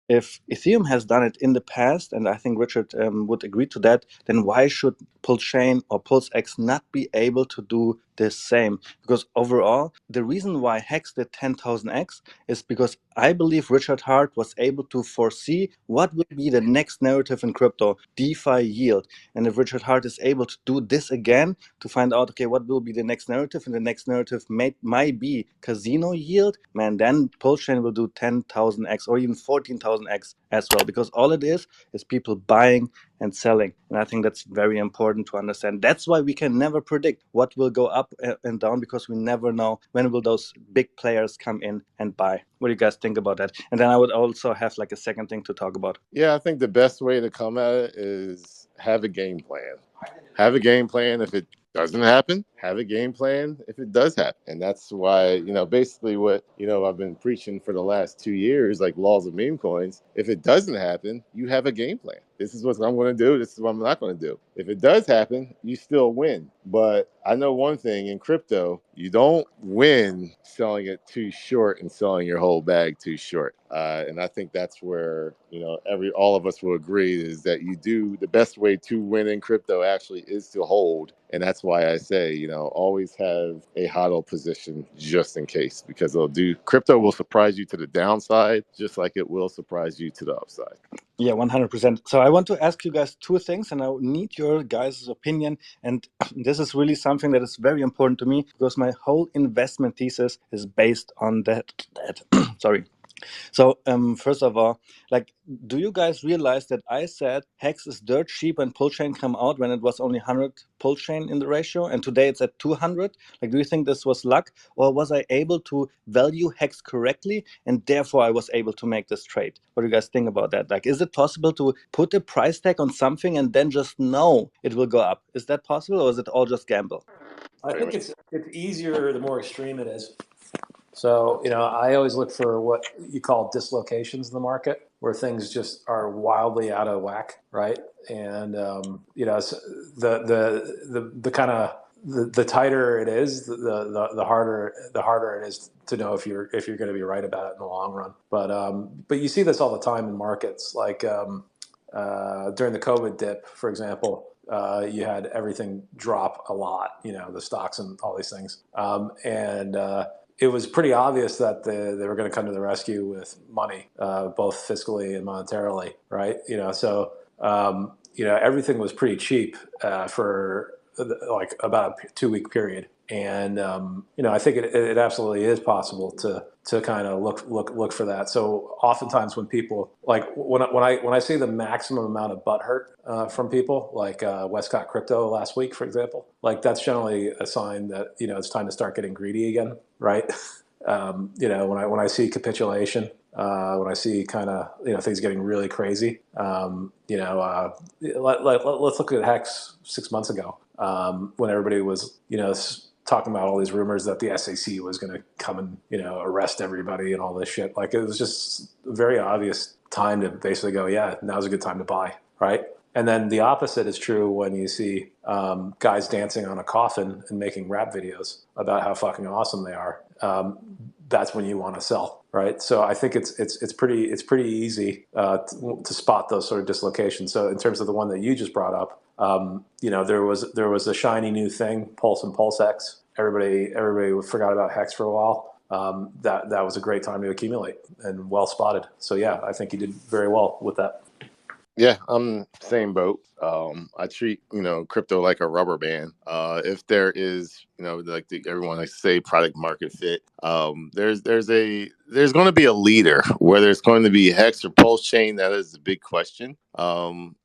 if Ethereum has done it in the past, and I think Richard would agree to that, then why should Pulsechain or Pulsex not be able to do the same? Because overall, the reason why Hex did 10,000x is because I believe Richard Hart was able to foresee what will be the next narrative in crypto, DeFi yield. And if Richard Hart is able to do this again to find out, okay, what will be the next narrative, and the next narrative might be casino yield, man, then Pulsechain will do 10,000x or even 14,000x as well, because all it is people buying and selling. And I think that's very important to understand. That's why we can never predict what will go up and down, because we never know when will those big players come in and buy. What do you guys think about that? And then I would also have like a second thing to talk about. Yeah, I think the best way to come at it is have a game plan. Have a game plan if it doesn't happen. Have a game plan if it does happen. And that's why, basically what, I've been preaching for the last 2 years, like laws of meme coins. If it doesn't happen, you have a game plan. This is what I'm going to do. This is what I'm not going to do. If it does happen, you still win. But I know one thing in crypto, you don't win selling it too short and selling your whole bag too short. And I think that's where, all of us will agree is that the best way to win in crypto actually is to hold. And that's why I say, always have a HODL position just in case, because crypto will surprise you to the downside, just like it will surprise you to the upside. Yeah, 100%. So I want to ask you guys two things, and I need your guys' opinion. And this is really something that is very important to me, because my whole investment thesis is based on that. Sorry. So first of all, like, do you guys realize that I said Hex is dirt cheap when Pulsechain came out when it was only 100 Pulsechain in the ratio, and today it's at 200? Like, do you think this was luck, or was I able to value Hex correctly, and therefore I was able to make this trade? What do you guys think about that? Like, is it possible to put a price tag on something and then just know it will go up? Is that possible, or is it all just gamble? I think it's easier the more extreme it is. So, I always look for what you call dislocations in the market, where things just are wildly out of whack, right? And the kind of the tighter it is, the harder it is to know if you're going to be right about it in the long run. But you see this all the time in markets, like during the COVID dip, for example. You had everything drop a lot, the stocks and all these things, and it was pretty obvious that they were going to come to the rescue with money, both fiscally and monetarily, right? So everything was pretty cheap for like about a 2 week period, and I think it absolutely is possible to kind of look for that. So oftentimes when people, like, when I see the maximum amount of butt hurt from people, like Westcott Crypto last week, for example, like, that's generally a sign that it's time to start getting greedy again, right? When I see capitulation, when I see kind of things getting really crazy, let's look at Hex 6 months ago, when everybody was talking about all these rumors that the SEC was going to come and arrest everybody and all this shit. Like, it was just a very obvious time to basically go, yeah, now's a good time to buy, right? And then the opposite is true when you see guys dancing on a coffin and making rap videos about how fucking awesome they are. That's when you want to sell, right? So I think it's pretty easy to spot those sort of dislocations. So in terms of the one that you just brought up, there was a shiny new thing, Pulse and Pulsex. Everybody forgot about Hex for a while. That was a great time to accumulate, and well spotted. So yeah, I think you did very well with that. Yeah, I'm same boat. I treat crypto like a rubber band. If there is like everyone likes to say product market fit, there's going to be a leader. Whether it's going to be Hex or Pulsechain, that is the big question.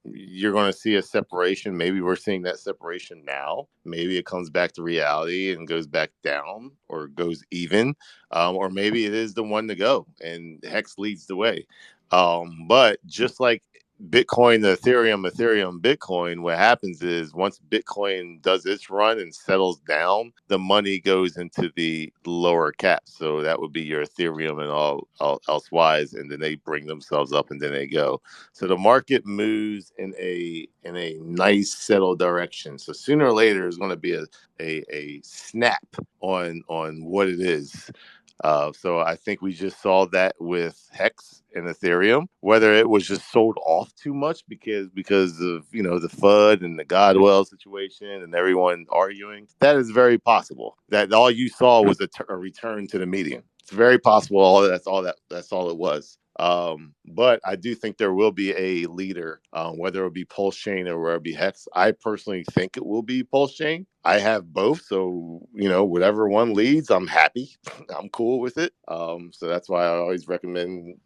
You're going to see a separation. Maybe we're seeing that separation now. Maybe it comes back to reality and goes back down, or goes even, or maybe it is the one to go and Hex leads the way. But just like Bitcoin, the Ethereum, Bitcoin, what happens is once Bitcoin does its run and settles down, the money goes into the lower cap. So that would be your Ethereum and all elsewise, and then they bring themselves up and then they go. So the market moves in a nice settled direction. So sooner or later, there's going to be a snap on what it is. So I think we just saw that with Hex and Ethereum, whether it was just sold off too much because of the FUD and the Godwell situation and everyone arguing. That is very possible. That all you saw was a return to the median. It's very possible. That's all it was. But I do think there will be a leader, whether it be Pulsechain or whether it be Hex. I personally think it will be Pulsechain. I have both, so whatever one leads, I'm happy. I'm cool with it. So that's why I always recommend,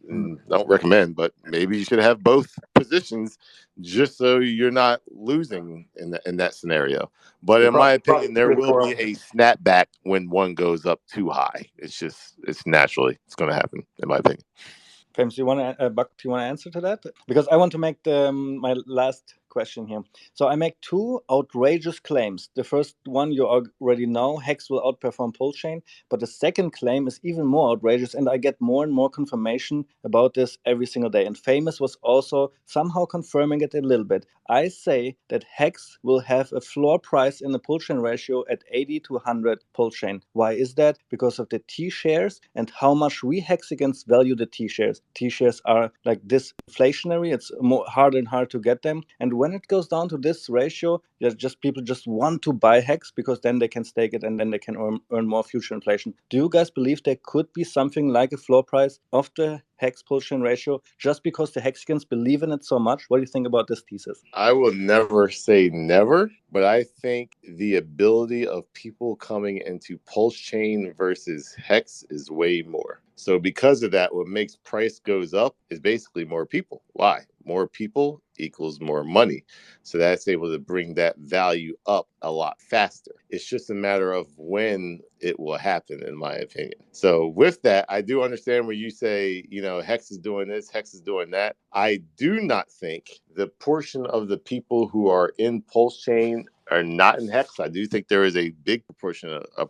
don't recommend, but maybe you should have both positions, just so you're not losing in that scenario. But in my opinion, there will be a snapback when one goes up too high. It's going to happen, in my opinion. James, Buck, do you want to answer to that? Because I want to make my last question here. So I make two outrageous claims. The first one you already know, Hex will outperform Pulsechain, but the second claim is even more outrageous, and I get more and more confirmation about this every single day. And Famous was also somehow confirming it a little bit. I say that Hex will have a floor price in the Pulsechain ratio at 80 to 100 Pulsechain. Why is that? Because of the T shares and how much we Hex against value the T shares. T shares are like this inflationary. It's more harder and harder to get them. And when it goes down to this ratio, people just want to buy Hex because then they can stake it and then they can earn more future inflation. Do you guys believe there could be something like a floor price of the Hex Pulsechain ratio just because the Hexicans believe in it so much? What do you think about this thesis? I will never say never, but I think the ability of people coming into Pulsechain versus Hex is way more. So because of that, what makes price goes up is basically more people. Why? More people equals more money. So that's able to bring that value up a lot faster. It's just a matter of when it will happen, in my opinion. So with that, I do understand where you say, Hex is doing this, Hex is doing that. I do not think the portion of the people who are in Pulsechain are not in Hex. I do think there is a big proportion of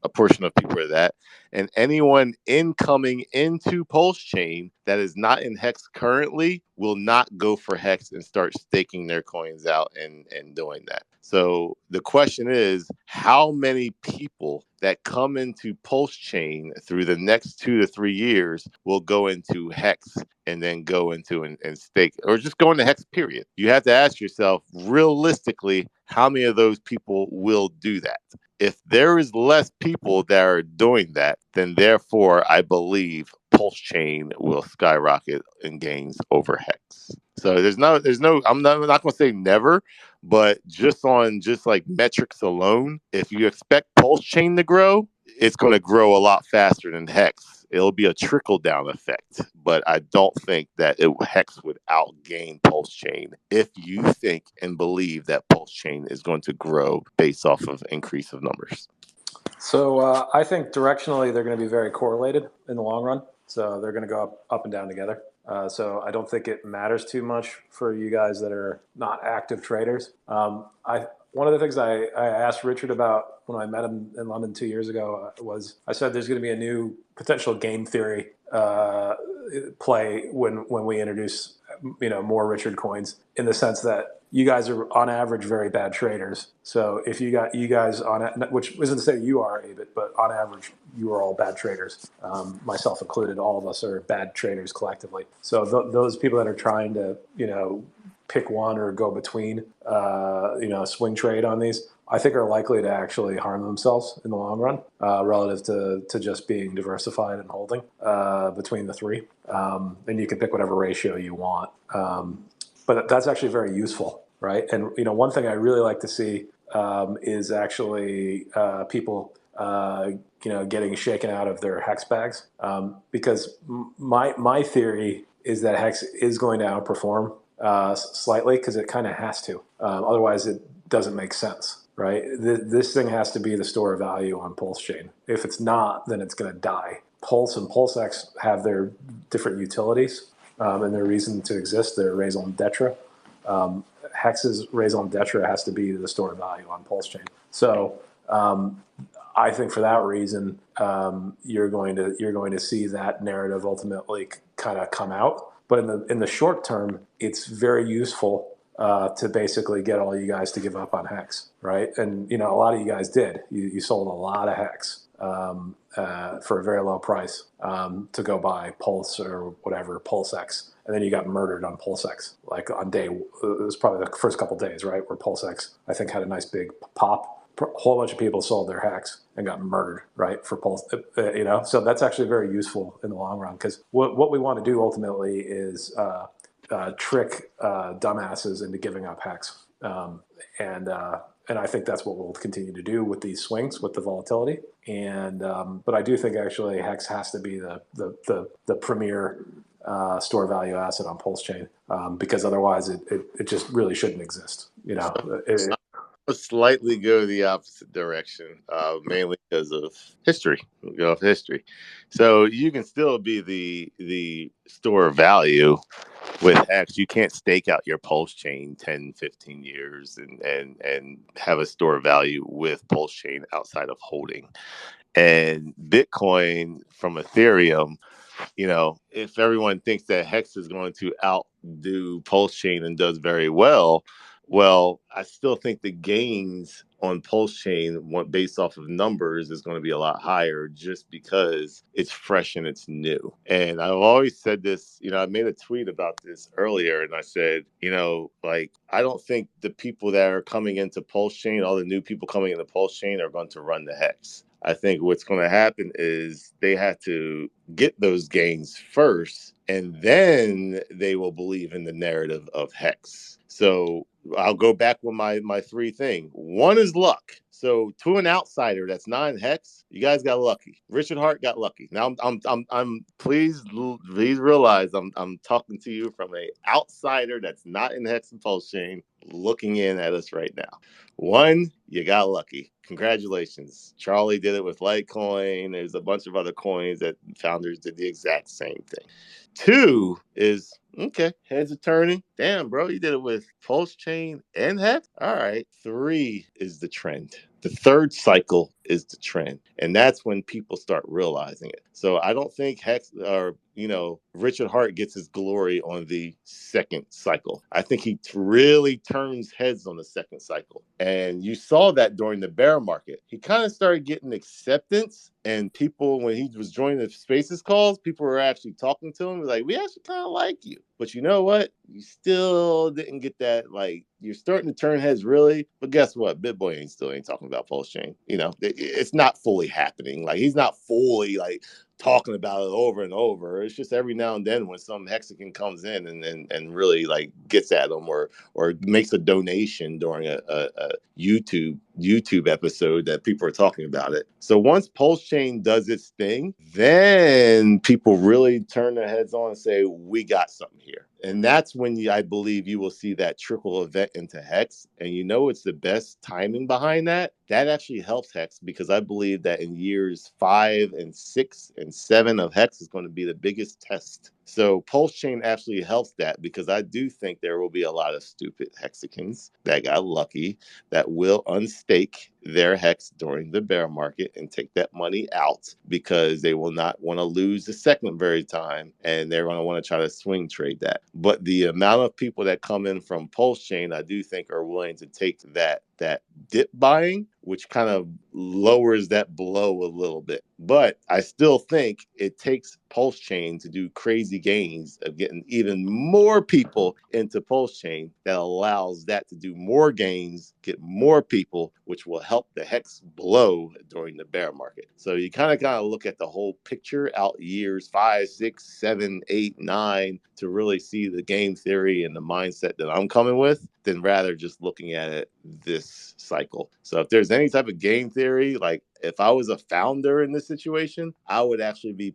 a portion of people are that. And anyone incoming into Pulsechain that is not in Hex currently will not go for Hex and start staking their coins out and doing that. So the question is, how many people that come into Pulsechain through the next 2 to 3 years will go into Hex and then go into and stake, or just go into Hex, period? You have to ask yourself, realistically, how many of those people will do that? If there is less people that are doing that, then therefore I believe Pulsechain will skyrocket in gains over Hex. So I'm not going to say never, but just like metrics alone, if you expect Pulsechain to grow, it's going to grow a lot faster than Hex. It'll be a trickle down effect, but I don't think that Hex would outgain Pulsechain if you think and believe that Pulsechain is going to grow based off of increase of numbers. So I think directionally they're going to be very correlated in the long run. So they're going to go up and down together. So I don't think it matters too much for you guys that are not active traders. One of the things I asked Richard about when I met him in London 2 years ago was I said there's going to be a new potential game theory play when we introduce more Richard coins, in the sense that you guys are on average very bad traders. So if you guys which isn't to say you are, Abit, but on average you are all bad traders, myself included. All of us are bad traders collectively. So those people that are trying to pick one or go between swing trade on these, I think are likely to actually harm themselves in the long run, relative to just being diversified and holding between the three. And you can pick whatever ratio you want. But that's actually very useful, right? And one thing I really like to see is actually people getting shaken out of their Hex bags, because my theory is that Hex is going to outperform slightly, because it kind of has to. Otherwise, it doesn't make sense, right? This thing has to be the store of value on Pulsechain. If it's not, then it's going to die. Pulse and Pulsex have their different utilities and their reason to exist, their raison d'etre. Hex's raison d'etre has to be the store of value on Pulsechain. So I think for that reason, you're going to see that narrative ultimately kind of come out. But in the short term, it's very useful to basically get all you guys to give up on Hex, right? And a lot of you guys did. You sold a lot of Hex. for a very low price to go buy Pulse or whatever, Pulsex. And then you got murdered on Pulsex, like on day, it was probably the first couple of days, right? Where Pulsex, I think, had a nice big pop. A whole bunch of people sold their hacks and got murdered, right? For Pulse, so that's actually very useful in the long run, because what we want to do ultimately is trick dumbasses into giving up hacks. And I think that's what we'll continue to do with these swings, with the volatility. And but I do think actually Hex has to be the premier store value asset on Pulsechain, because otherwise it just really shouldn't exist. Slightly go the opposite direction, mainly because of history. We'll go off history. So you can still be the store of value with Hex. You can't stake out your Pulsechain 10, 15 years and have a store of value with Pulsechain outside of holding. And Bitcoin from Ethereum, if everyone thinks that Hex is going to outdo Pulsechain and does very well, I still think the gains on Pulsechain, based off of numbers, is going to be a lot higher just because it's fresh and it's new. And I've always said this, I made a tweet about this earlier, and I said, I don't think the people that are coming into Pulsechain, all the new people coming into Pulsechain, are going to run the Hex. I think what's going to happen is they have to get those gains first, and then they will believe in the narrative of Hex. So I'll go back with my three thing. One is luck. So to an outsider that's not in Hex, you guys got lucky. Richard Hart got lucky. Now I'm please realize I'm talking to you from an outsider that's not in Hex and Pulsechain, looking in at us right now. One, you got lucky. Congratulations. Charlie did it with Litecoin. There's a bunch of other coins that founders did the exact same thing. Two is, okay, heads are turning. Damn, bro, you did it with Pulsechain and Hex? All right. Three is the trend. The third cycle is the trend. And that's when people start realizing it. So I don't think Hex or, Richard Hart gets his glory on the second cycle. I think he really turns heads on the second cycle. And you saw that during the bear market. He kind of started getting acceptance, and people, when he was joining the Spaces calls, people were actually talking to him like, we actually kind of like you. But you know what? You still didn't get that, you're starting to turn heads really. But guess what? BitBoy ain't talking about Pulsechain. It's not fully happening. He's not fully talking about it over and over. It's just every now and then when some Hexagon comes in and really gets at them or makes a donation during a YouTube episode that people are talking about it. So once Pulsechain does its thing, then people really turn their heads on and say, we got something here. And that's when I believe you will see that trickle event into Hex. And it's the best timing behind that. That actually helps Hex, because I believe that in years 5 and 6 and 7 of Hex is going to be the biggest test. So Pulsechain actually helps that, because I do think there will be a lot of stupid Hexicans that got lucky that will unstake their Hex during the bear market and take that money out, because they will not want to lose the second very time, and they're going to want to try to swing trade that. But the amount of people that come in from Pulsechain, I do think are willing to take that dip buying, which kind of lowers that blow a little bit. But I still think it takes Pulsechain to do crazy gains of getting even more people into Pulsechain that allows that to do more gains, get more people, which will help the Hex blow during the bear market. So you kind of look at the whole picture out years 5, 6, 7, 8, 9 to really see the game theory and the mindset that I'm coming with, than rather just looking at it this cycle. So if there's any type of game theory, if I was a founder in this situation, I would actually be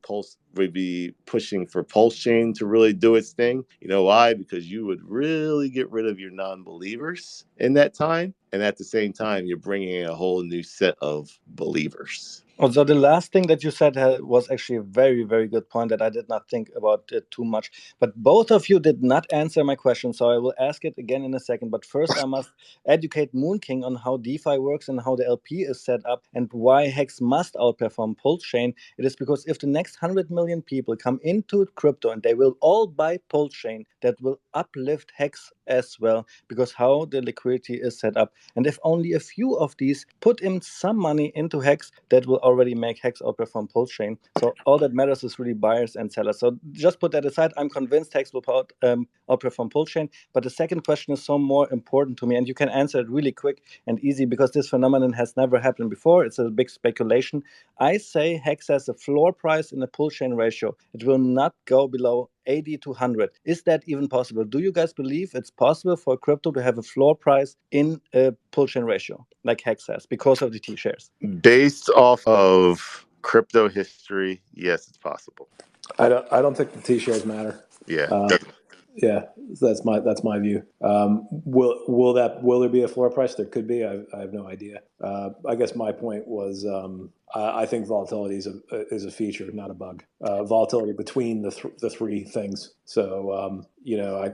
pushing for Pulsechain to really do its thing. You know why? Because you would really get rid of your non-believers in that time. And at the same time, you're bringing in a whole new set of believers. Also, the last thing that you said was actually a very, very good point that I did not think about too much. But both of you did not answer my question, so I will ask it again in a second. But first, I must educate Moon King on how DeFi works and how the LP is set up and why Hex must outperform Pulsechain. It is because if the next 100 million people come into crypto and they will all buy Pulsechain, that will uplift Hex as well, because how the liquidity is set up. And if only a few of these put in some money into Hex, that will already make Hex outperform Pulsechain. So all that matters is really buyers and sellers. So just put that aside. I'm convinced Hex will outperform Pulsechain. But the second question is so more important to me, and you can answer it really quick and easy because this phenomenon has never happened before. It's a big speculation. I say Hex has a floor price in the Pulsechain ratio. It will not go below 80 to 100. Is that even possible? Do you guys believe it's possible for crypto to have a floor price in a Pulsechain ratio like Hex has because of the T shares? Based off of crypto history, yes, it's possible. I don't think the T shares matter. Yeah. Yeah, that's my view. Will there be a floor price? There could be. I have no idea. I guess my point was I think volatility is a feature, not a bug. Volatility between the three things. So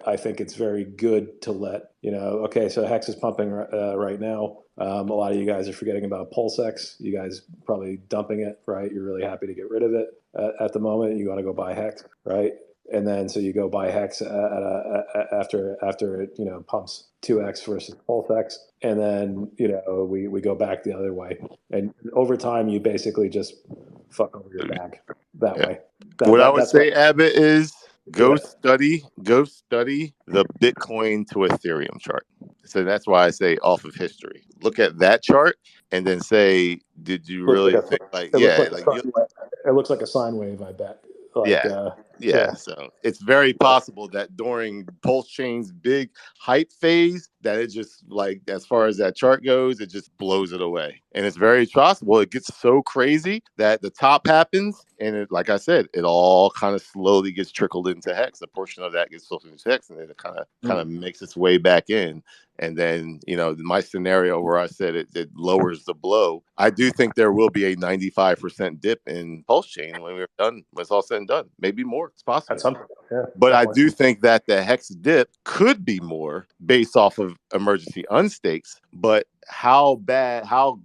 I think it's very good to let Okay, so Hex is pumping right now. A lot of you guys are forgetting about Pulsex. You guys probably dumping it, right? You're really happy to get rid of it at the moment. You want to go buy Hex, right? And then so you go buy Hex after it pumps 2x versus Pulsex, and then we go back the other way, and over time you basically just fuck over your bag that Yeah. way. What I would That's say, Abbott, is go Yeah. study the Bitcoin to Ethereum chart. So that's why I say off of history. Look at that chart and then say, did you really think It looks like a sine wave. I bet. Yeah. So it's very possible that during Pulsechain's big hype phase, that it just like, as far as that chart goes, it just blows it away. And it's very possible it gets so crazy that the top happens, and it, like I said, it all kind of slowly gets trickled into Hex. A portion of that gets filtered into Hex, and then it kind of makes its way back in. And then, my scenario where I said it lowers the blow, I do think there will be a 95% dip in Pulsechain when we're done, when it's all said and done. Maybe more. It's possible. At some point, yeah. But I do think that the Hex dip could be more based off of emergency unstakes. But how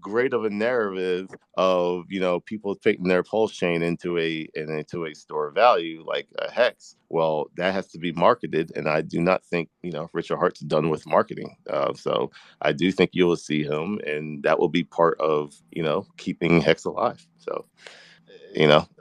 great of a narrative of people taking their Pulsechain into a store of value like a Hex? Well, that has to be marketed, and I do not think Richard Hart's done with marketing. So I do think you will see him, and that will be part of keeping Hex alive. So.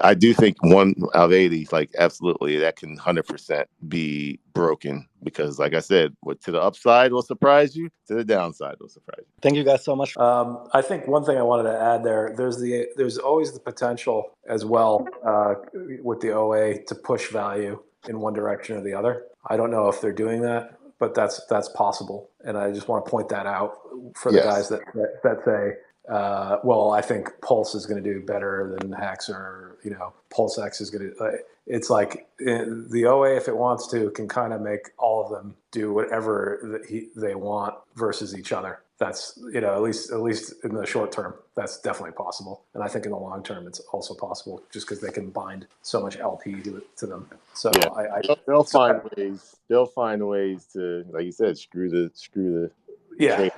I do think 1 out of 80, like, absolutely, that can 100% be broken because, like I said, to the upside will surprise you, to the downside will surprise you. Thank you guys so much. I think one thing I wanted to add there's always the potential as well with the OA to push value in one direction or the other. I don't know if they're doing that, but that's possible, and I just want to point that out for the guys that say. Well, I think Pulse is going to do better than Hex, or Pulsex is going to. It's like the OA, if it wants to, can kind of make all of them do whatever they want versus each other. That's at least in the short term, that's definitely possible, and I think in the long term, it's also possible just because they can bind so much LP to them. So they'll find ways. They'll find ways to, like you said, screw the yeah. trade.